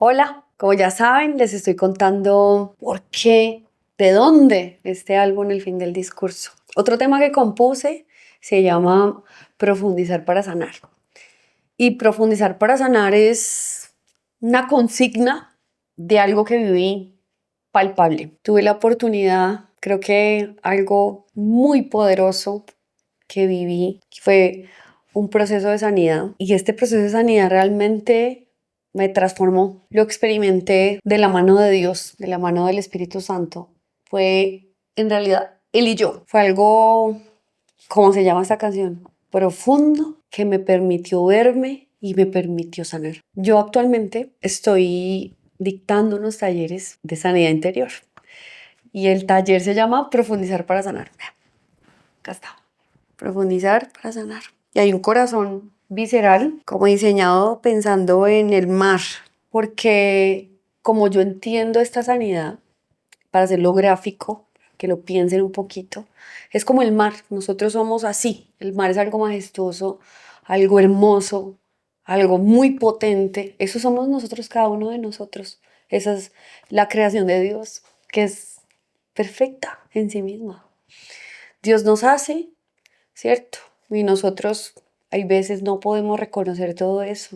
Hola, como ya saben, les estoy contando por qué, de dónde este álbum El fin del discurso. Otro tema que compuse se llama Profundizar para sanar. Y profundizar para sanar es una consigna de algo que viví palpable. Tuve la oportunidad, creo que algo muy poderoso que viví fue un proceso de sanidad. Y este proceso de sanidad realmente me transformó. Lo experimenté de la mano de Dios, de la mano del Espíritu Santo. Fue en realidad él y yo. Fue algo, ¿cómo se llama esta canción? Profundo, que me permitió verme y me permitió sanar. Yo actualmente estoy dictando unos talleres de sanidad interior y el taller se llama Profundizar para sanar. Acá está. Profundizar para sanar. Y hay un corazón visceral, como diseñado pensando en el mar, porque como yo entiendo esta sanidad, para hacerlo gráfico, que lo piensen un poquito, es como el mar. Nosotros somos así. El mar es algo majestuoso, algo hermoso, algo muy potente. Eso somos nosotros, cada uno de nosotros. Esa es la creación de Dios, que es perfecta en sí misma. Dios nos hace, ¿cierto? Y nosotros hay veces no podemos reconocer todo eso.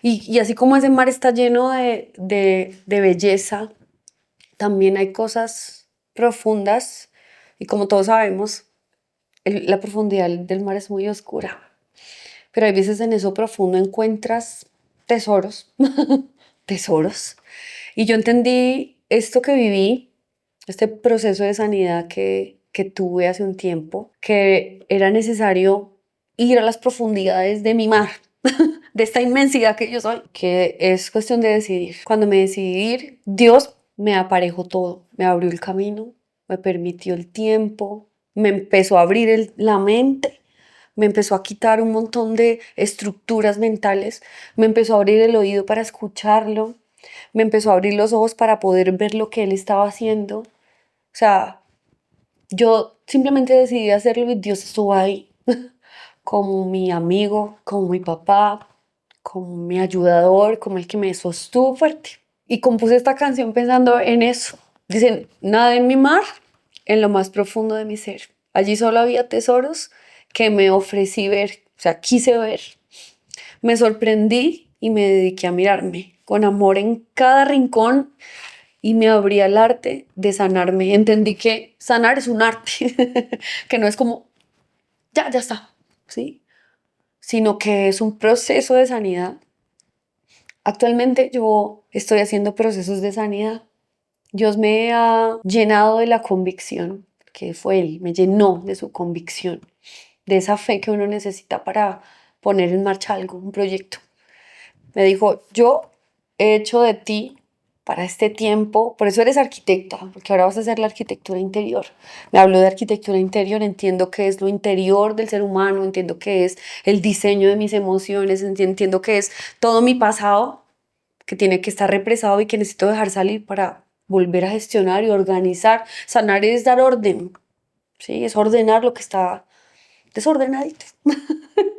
Y así como ese mar está lleno de belleza, también hay cosas profundas. Y como todos sabemos, la profundidad del mar es muy oscura. Pero hay veces en eso profundo encuentras tesoros, tesoros. Y yo entendí esto que viví, este proceso de sanidad que tuve hace un tiempo, que era necesario ir a las profundidades de mi mar, de esta inmensidad que yo soy, que es cuestión de decidir. Cuando me decidí ir, Dios me aparejó todo, me abrió el camino, me permitió el tiempo, me empezó a abrir la mente, me empezó a quitar un montón de estructuras mentales, me empezó a abrir el oído para escucharlo, me empezó a abrir los ojos para poder ver lo que él estaba haciendo. O sea, yo simplemente decidí hacerlo y Dios estuvo ahí como mi amigo, como mi papá, como mi ayudador, como el que me sostuvo fuerte. Y compuse esta canción pensando en eso. Dicen, nada en mi mar, en lo más profundo de mi ser. Allí solo había tesoros que me ofrecí ver, o sea, quise ver. Me sorprendí y me dediqué a mirarme con amor en cada rincón y me abrí al arte de sanarme. Entendí que sanar es un arte, que no es como, ya está, ¿sí? Sino que es un proceso de sanidad. Actualmente yo estoy haciendo procesos de sanidad. Dios me ha llenado de la convicción, que fue Él, me llenó de su convicción, de esa fe que uno necesita para poner en marcha algo, un proyecto. Me dijo, yo he hecho de ti para este tiempo, por eso eres arquitecta, porque ahora vas a hacer la arquitectura interior. Me habló de arquitectura interior, entiendo que es lo interior del ser humano, entiendo que es el diseño de mis emociones, entiendo que es todo mi pasado que tiene que estar represado y que necesito dejar salir para volver a gestionar y organizar. Sanar es dar orden, ¿sí? Es ordenar lo que está desordenadito.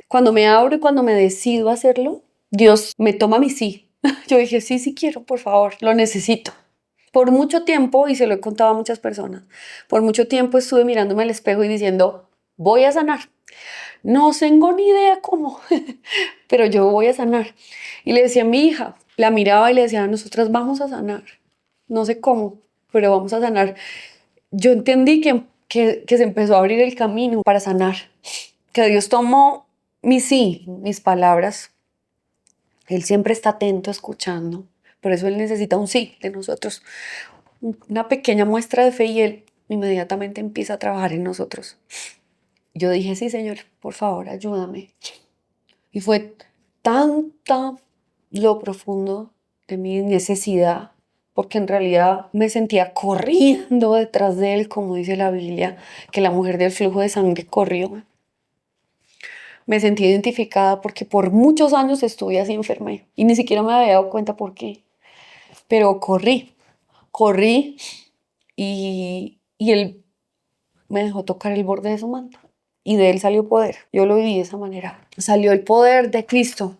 Cuando me abro y cuando me decido hacerlo, Dios me toma mi sí. Yo dije, sí, sí quiero, por favor, lo necesito. Por mucho tiempo, y se lo he contado a muchas personas, por mucho tiempo estuve mirándome al espejo y diciendo, voy a sanar. No tengo ni idea cómo, pero yo voy a sanar. Y le decía a mi hija, la miraba y le decía, nosotras vamos a sanar. No sé cómo, pero vamos a sanar. Yo entendí que se empezó a abrir el camino para sanar, que Dios tomó mi sí, mis palabras. Él siempre está atento, escuchando. Por eso Él necesita un sí de nosotros. Una pequeña muestra de fe y Él inmediatamente empieza a trabajar en nosotros. Yo dije, sí, Señor, por favor, ayúdame. Y fue tanta lo profundo de mi necesidad, porque en realidad me sentía corriendo detrás de Él, como dice la Biblia, que la mujer del flujo de sangre corrió. Me sentí identificada porque por muchos años estuve así enferma y ni siquiera me había dado cuenta por qué. Pero corrí y Él me dejó tocar el borde de su manto. Y de Él salió poder. Yo lo viví de esa manera. Salió el poder de Cristo.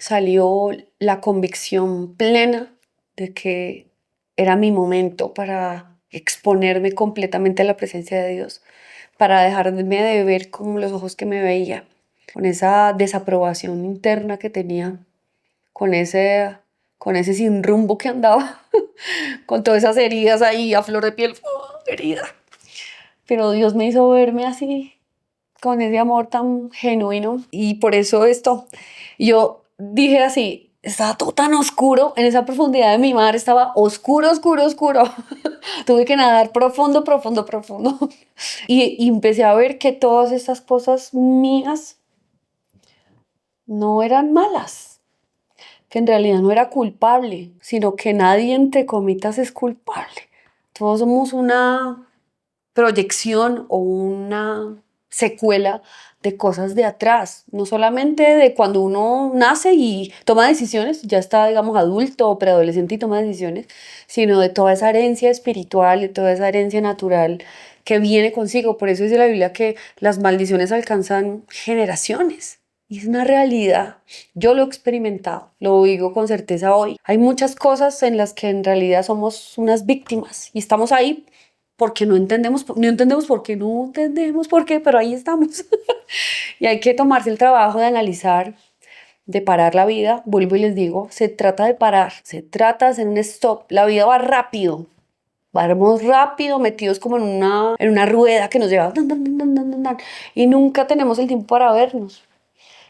salió la convicción plena de que era mi momento para exponerme completamente a la presencia de Dios, para dejarme de ver con los ojos que me veía, con esa desaprobación interna que tenía, con ese sin rumbo que andaba, con todas esas heridas ahí a flor de piel, herida. Pero Dios me hizo verme así, con ese amor tan genuino. Y por eso yo dije así, estaba todo tan oscuro, en esa profundidad de mi mar estaba oscuro, oscuro, oscuro. Tuve que nadar profundo, profundo, profundo. Y empecé a ver que todas estas cosas mías no eran malas, que en realidad no era culpable, sino que nadie, entre comitas, es culpable. Todos somos una proyección o una secuela de cosas de atrás, no solamente de cuando uno nace y toma decisiones, ya está, digamos, adulto o preadolescente y toma decisiones, sino de toda esa herencia espiritual, de toda esa herencia natural que viene consigo. Por eso dice la Biblia que las maldiciones alcanzan generaciones. Y es una realidad. Yo lo he experimentado, lo digo con certeza hoy. Hay muchas cosas en las que en realidad somos unas víctimas y estamos ahí porque no entendemos por qué, pero ahí estamos. Y hay que tomarse el trabajo de analizar, de parar la vida. Vuelvo y les digo, se trata de parar, se trata de hacer un stop. La vida va rápido, vamos rápido, metidos como en una rueda que nos lleva y nunca tenemos el tiempo para vernos.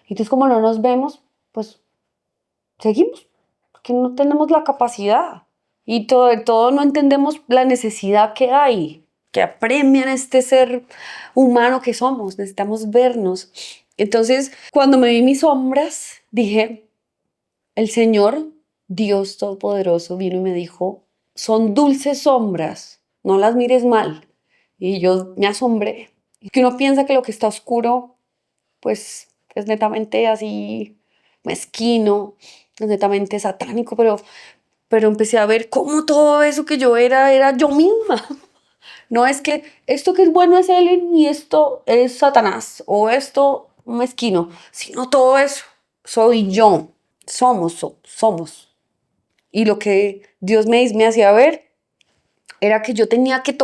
Entonces, como no nos vemos, pues seguimos, porque no tenemos la capacidad. Y todo no entendemos la necesidad que hay, que apremian este ser humano que somos. Necesitamos vernos. Entonces, cuando me vi mis sombras, dije, el Señor, Dios Todopoderoso, vino y me dijo, son dulces sombras, no las mires mal. Y yo me asombré. Y que uno piensa que lo que está oscuro, pues es netamente así mezquino, es netamente satánico, pero empecé a ver cómo todo eso que yo era yo misma. No es que esto que es bueno es él y esto es Satanás o esto mezquino, sino todo eso soy yo, somos. Y lo que Dios me hacía ver era que yo tenía que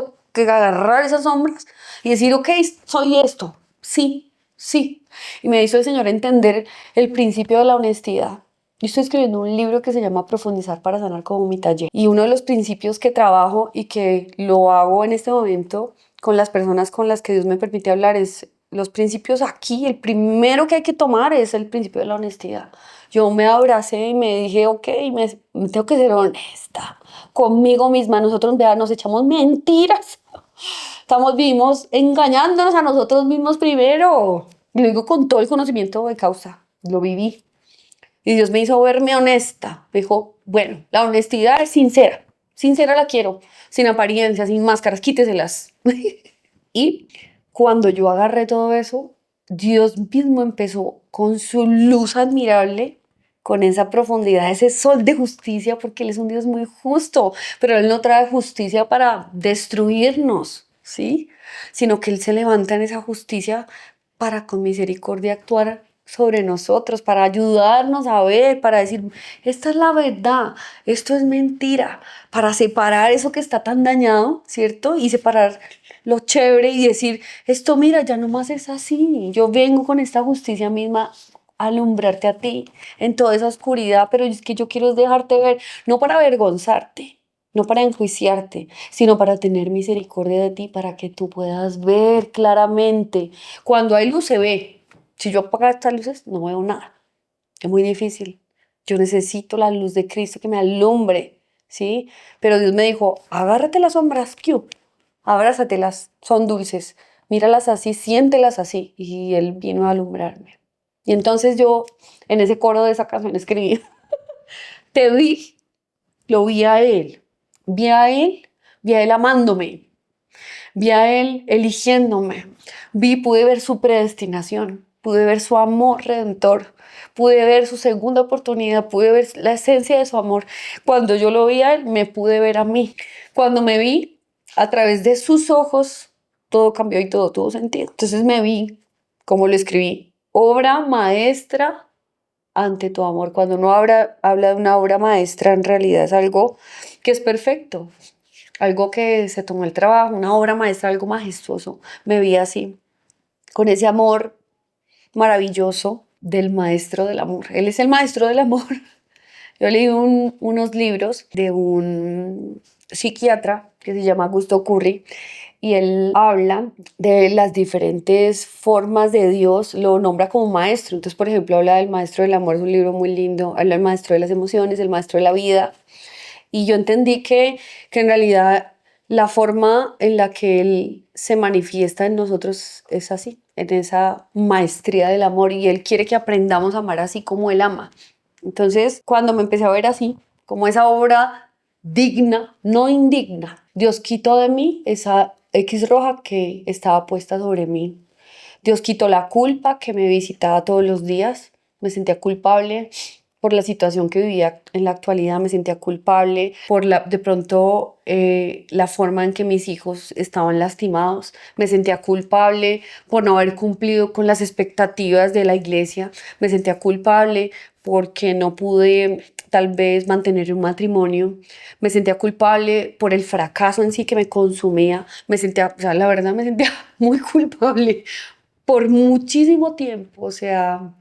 agarrar esas sombras y decir, ok, soy esto, sí, sí. Y me hizo el Señor entender el principio de la honestidad. Yo estoy escribiendo un libro que se llama Profundizar para sanar como mi taller. Y uno de los principios que trabajo y que lo hago en este momento con las personas con las que Dios me permite hablar es los principios aquí. El primero que hay que tomar es el principio de la honestidad. Yo me abracé y me dije, ok, me tengo que ser honesta conmigo misma. Nosotros, vea, nos echamos mentiras. Vivimos engañándonos a nosotros mismos primero. Y lo digo con todo el conocimiento de causa. Lo viví. Y Dios me hizo verme honesta. Me dijo, bueno, la honestidad es sincera. Sincera la quiero. Sin apariencias, sin máscaras, quíteselas. Y cuando yo agarré todo eso, Dios mismo empezó con su luz admirable, con esa profundidad, ese sol de justicia, porque Él es un Dios muy justo, pero Él no trae justicia para destruirnos, ¿sí? Sino que Él se levanta en esa justicia para con misericordia actuar sobre nosotros, para ayudarnos a ver, para decir, esta es la verdad, esto es mentira, para separar eso que está tan dañado, ¿cierto? Y separar lo chévere y decir, esto mira, ya no más es así, yo vengo con esta justicia misma a alumbrarte a ti en toda esa oscuridad, pero es que yo quiero dejarte ver, no para avergonzarte, no para enjuiciarte, sino para tener misericordia de ti, para que tú puedas ver claramente. Cuando hay luz se ve. Si yo apago estas luces, no veo nada. Es muy difícil. Yo necesito la luz de Cristo que me alumbre, ¿sí? Pero Dios me dijo, agárrate las sombras, Q, abrázatelas, son dulces, míralas así, siéntelas así. Y Él vino a alumbrarme. Y entonces yo, en ese coro de esa canción escribí, te vi, lo vi a Él amándome, vi a Él eligiéndome, pude ver su predestinación, pude ver su amor redentor, pude ver su segunda oportunidad, pude ver la esencia de su amor. Cuando yo lo vi a Él, me pude ver a mí. Cuando me vi a través de sus ojos, todo cambió y todo tuvo sentido. Entonces me vi, como lo escribí, obra maestra ante tu amor. Cuando uno habla de una obra maestra, en realidad es algo que es perfecto, algo que se tomó el trabajo, una obra maestra, algo majestuoso. Me vi así, con ese amor maravilloso del maestro del amor. Él es el maestro del amor. Yo leí unos libros de un psiquiatra que se llama Augusto Curry y él habla de las diferentes formas de Dios, lo nombra como maestro. Entonces, por ejemplo, habla del maestro del amor, es un libro muy lindo, habla del maestro de las emociones, el maestro de la vida. Y yo entendí que en realidad la forma en la que él se manifiesta en nosotros es así, en esa maestría del amor, y él quiere que aprendamos a amar así como él ama. Entonces, cuando me empecé a ver así, como esa obra digna, no indigna, Dios quitó de mí esa X roja que estaba puesta sobre mí. Dios quitó la culpa que me visitaba todos los días. Me sentía culpable por la situación que vivía en la actualidad, me sentía culpable por de pronto la forma en que mis hijos estaban lastimados, me sentía culpable por no haber cumplido con las expectativas de la iglesia, me sentía culpable porque no pude tal vez mantener un matrimonio, me sentía culpable por el fracaso en sí que me consumía, me sentía, o sea, la verdad me sentía muy culpable por muchísimo tiempo, o sea,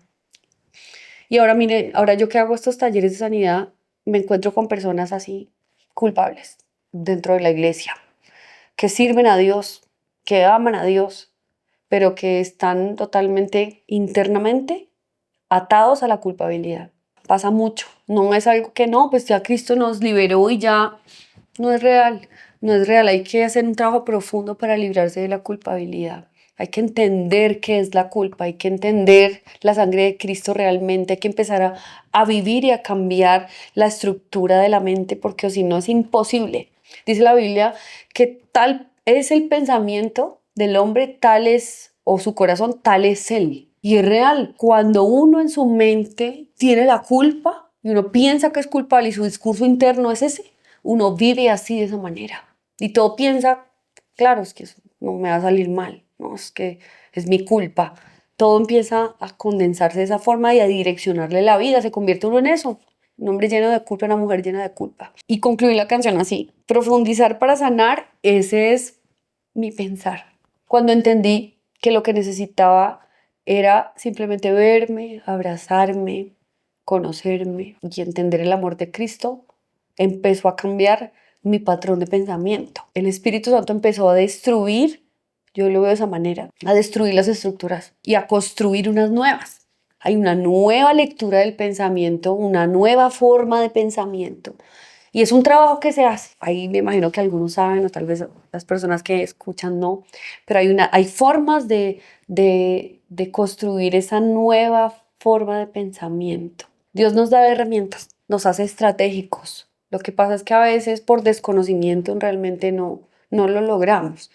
y ahora mire, ahora yo que hago estos talleres de sanidad, me encuentro con personas así, culpables, dentro de la iglesia, que sirven a Dios, que aman a Dios, pero que están totalmente internamente atados a la culpabilidad. Pasa mucho, no es algo que no, pues ya Cristo nos liberó y ya no es real, no es real, hay que hacer un trabajo profundo para librarse de la culpabilidad. Hay que entender qué es la culpa, hay que entender la sangre de Cristo realmente, hay que empezar a vivir y a cambiar la estructura de la mente, porque si no es imposible. Dice la Biblia que tal es el pensamiento del hombre, tal es, o su corazón, tal es él. Y es real, cuando uno en su mente tiene la culpa y uno piensa que es culpable y su discurso interno es ese, uno vive así de esa manera. Y todo piensa, claro, es que eso no me va a salir mal, no, es que es mi culpa. Todo empieza a condensarse de esa forma y a direccionarle la vida, se convierte uno en eso. Un hombre lleno de culpa, una mujer llena de culpa. Y concluí la canción así: profundizar para sanar, ese es mi pensar. Cuando entendí que lo que necesitaba era simplemente verme, abrazarme, conocerme y entender el amor de Cristo, empezó a cambiar mi patrón de pensamiento. El Espíritu Santo empezó a destruir, yo lo veo de esa manera, a destruir las estructuras y a construir unas nuevas. Hay una nueva lectura del pensamiento, una nueva forma de pensamiento. Y es un trabajo que se hace. Ahí me imagino que algunos saben, o tal vez las personas que escuchan no, pero hay formas de construir esa nueva forma de pensamiento. Dios nos da herramientas, nos hace estratégicos. Lo que pasa es que a veces por desconocimiento realmente no lo logramos.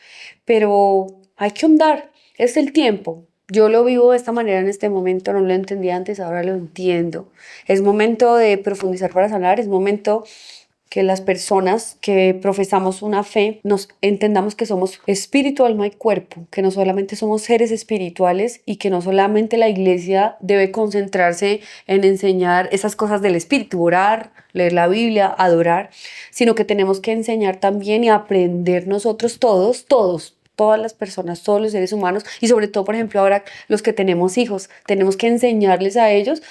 Pero hay que ahondar, es el tiempo. Yo lo vivo de esta manera en este momento, no lo entendía antes, ahora lo entiendo. Es momento de profundizar para sanar, es momento que las personas que profesamos una fe nos entendamos que somos espíritu, alma y cuerpo, que no solamente somos seres espirituales y que no solamente la iglesia debe concentrarse en enseñar esas cosas del espíritu, orar, leer la Biblia, adorar, sino que tenemos que enseñar también y aprender nosotros todas las personas, todos los seres humanos y sobre todo, por ejemplo, ahora los que tenemos hijos, tenemos que enseñarles a ellos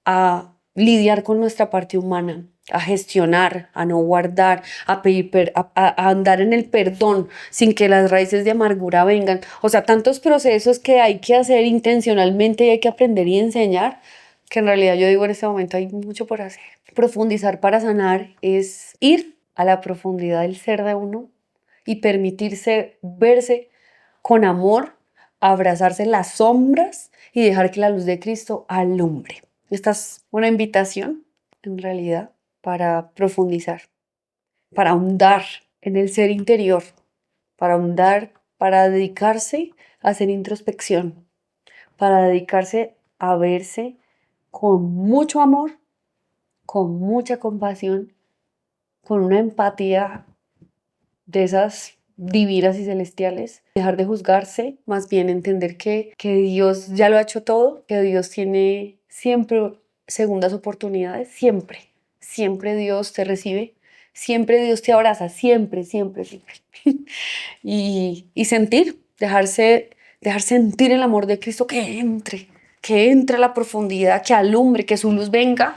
a lidiar con nuestra parte humana, a gestionar, a no guardar, a pedir, a andar en el perdón sin que las raíces de amargura vengan. O sea, tantos procesos que hay que hacer intencionalmente y hay que aprender y enseñar, que en realidad yo digo en este momento hay mucho por hacer. Profundizar para sanar es ir a la profundidad del ser de uno y permitirse verse con amor, abrazarse las sombras y dejar que la luz de Cristo alumbre. Esta es una invitación, en realidad, para profundizar, para ahondar en el ser interior, para ahondar, para dedicarse a hacer introspección, para dedicarse a verse con mucho amor, con mucha compasión, con una empatía de esas divinas y celestiales, dejar de juzgarse, más bien entender que Dios ya lo ha hecho todo, que Dios tiene siempre segundas oportunidades, siempre, siempre Dios te recibe, siempre Dios te abraza, siempre, siempre, siempre. Y sentir, dejar sentir el amor de Cristo que entre a la profundidad, que alumbre, que su luz venga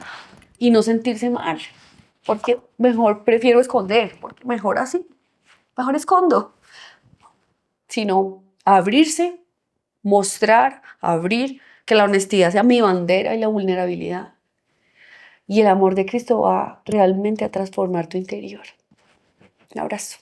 y no sentirse mal. Porque mejor prefiero esconder, porque mejor así, mejor escondo. Sino abrirse, mostrar, abrir, que la honestidad sea mi bandera y la vulnerabilidad. Y el amor de Cristo va realmente a transformar tu interior. Un abrazo.